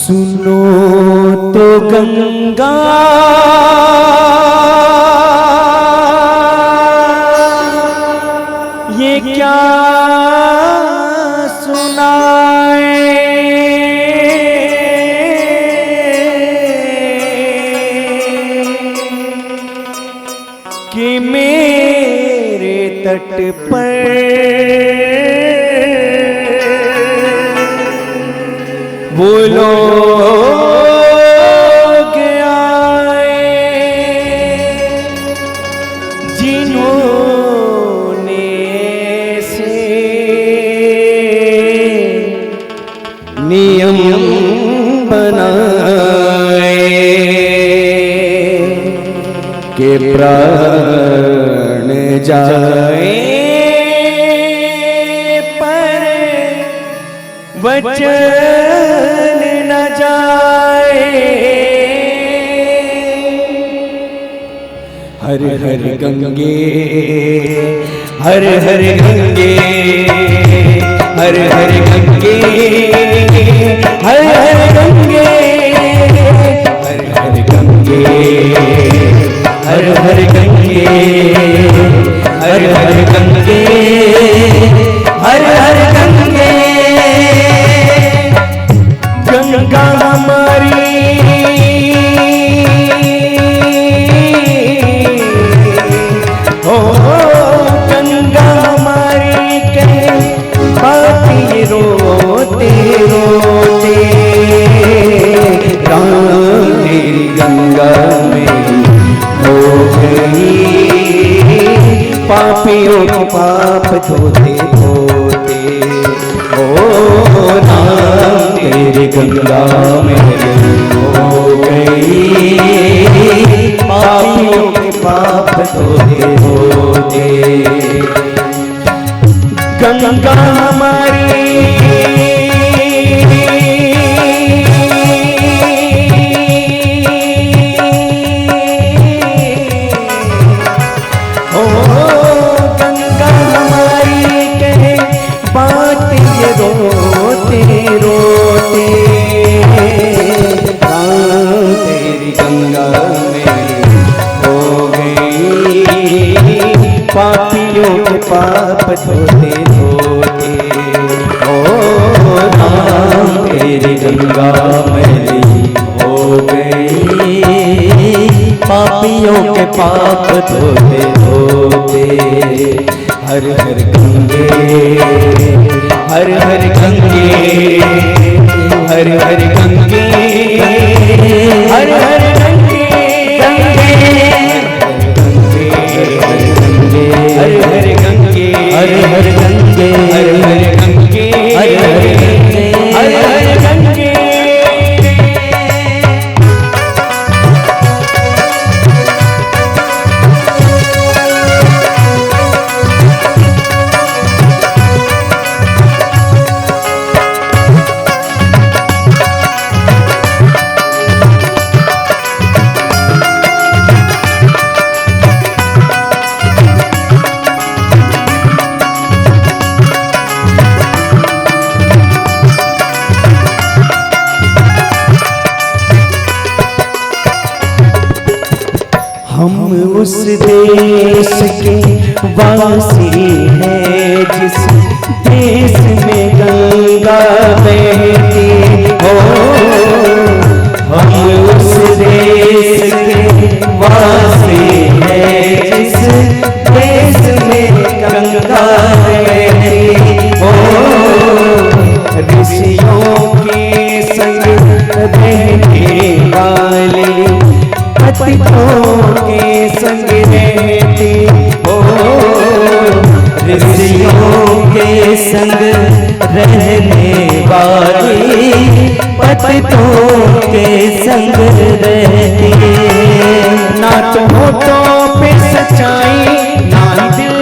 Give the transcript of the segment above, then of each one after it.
सुनो तो गंगा ये क्या सुनाए कि मेरे तट पर वो लोग आए जिन्होंने से नियम बनाए कि प्राण जाए पर वचन न जाए। हर हर गंगे हर हर गंगे हर हर गंगे हर हर गंगे हर हर गंगे हर हर गंगे हर हर गंगे हर हर गंगे। गंगा हमारी हो गंगा हमारी के पापी रोते रोते राम तेरी गंगा में हो गई पापियों के पाप धोते धोते। ओ राम तेरी गंगा में हो गई पापियों के पाप धोते धोते। गंगा हमारी रोते रोते राम तेरी गंगा में हो गई पापियों के पाप धोते धोते। ओ राम तेरी गंगा में हो गई पापियों के पाप धोते धोते। हर हर गंगे हर हर गंगे हर हर गंगे हर हर गंगे गंगे हर हर गंगे हर हर गंगे हर हर गंगे हर हर गंगे हर हर गंगे। हम उस देश के वासी हैं जिस देश में गंगा बहती हो। हम उस देश के वासी हैं जिस देश में गंगा बहती हो। ऋषियों के संग रहने वाले पतितों के संग रहती हो। ऋषियों के संग रहने वाली पतितों के संग रहती। ना तो होठों पे सच्चाई ना दिल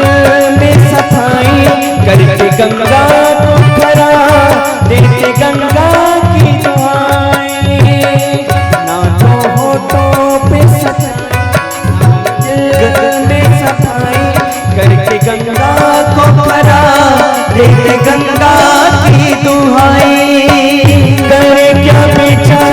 में सफाई करके गंगा को खरा देते गंगा की दुआएं। ना तो होठों पे सफाई करके गंगा को खरा देते गंगा की दुहाई। करे क्या बेचारा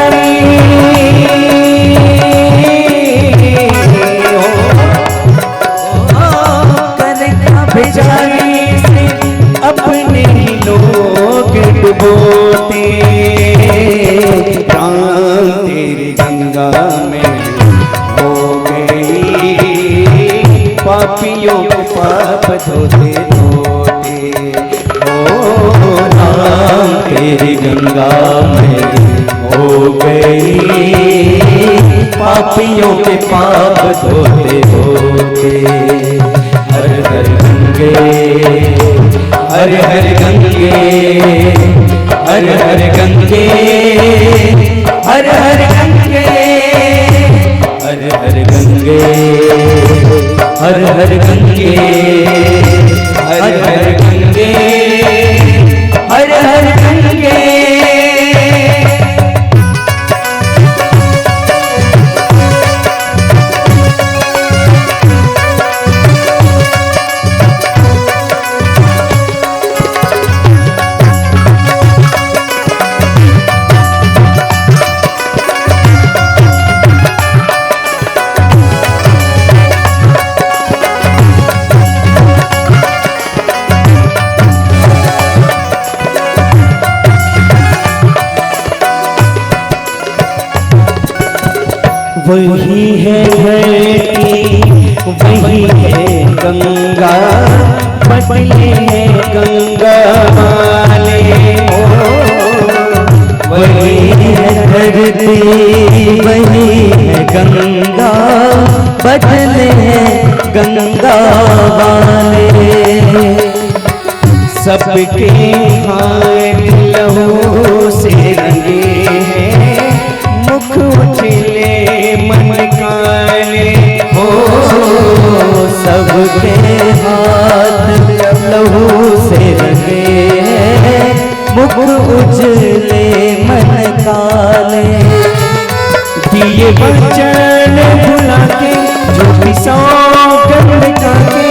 पापियों के पाप धोते धोते। ओ नाम तेरी गंगा में हो गई, पापियों के पाप धोते धोते। हर हर गंगे, हर हर गंगे, हर हर गंगे, हर हर गंगे, हर हर गंगे, हर हर गंगे, हर हर गंगे, हर हर गंगे। वही है धरती, वही है गंगा, बदले हैं गंगा वाले। वही है धरती, वही है गंगा, बदले हैं गंगा वाले। सबके हाथ लहू से रंगे हैं, मुख उजले मन काले। हो सबके हाथ लहू से रंगे हैं, मुख उजले मन काले। दिए वचन भुला के, जो भी सौगंध खाके,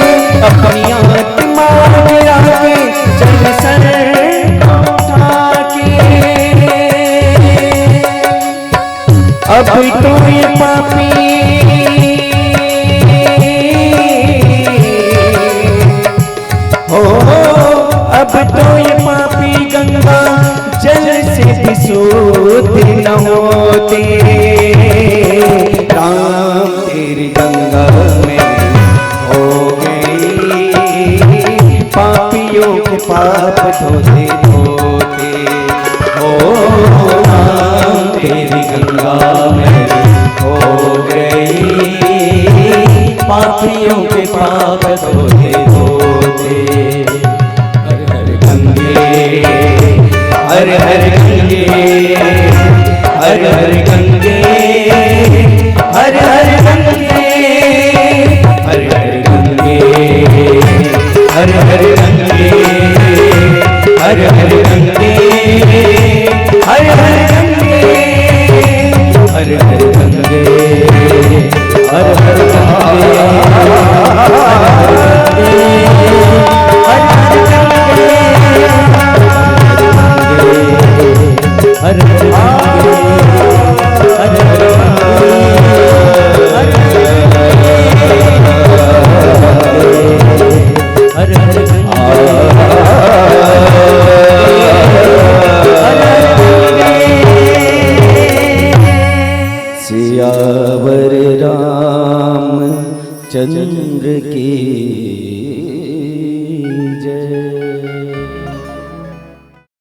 अपनी आत्मा गिरा के, चल सर उठा के। अब तो ये पापी हो, अब तो ये पापी गंगा जल से भी शुद्ध न होते। राम तेरी गंगा में हो गई, पापियों के पाप धोते धोते। हो राम तेरी गंगा में हो गई, पापियों के पाप धोते धोते। हर हर गंगे, हर हर गंगे, हर हर गंगे, हर हर गंगे, हर हर गंगे, हर हर गंगे, हर हर गंगे, हर हर गंगे, हर हर गंगे, हर हर सियावर राम चंद्र की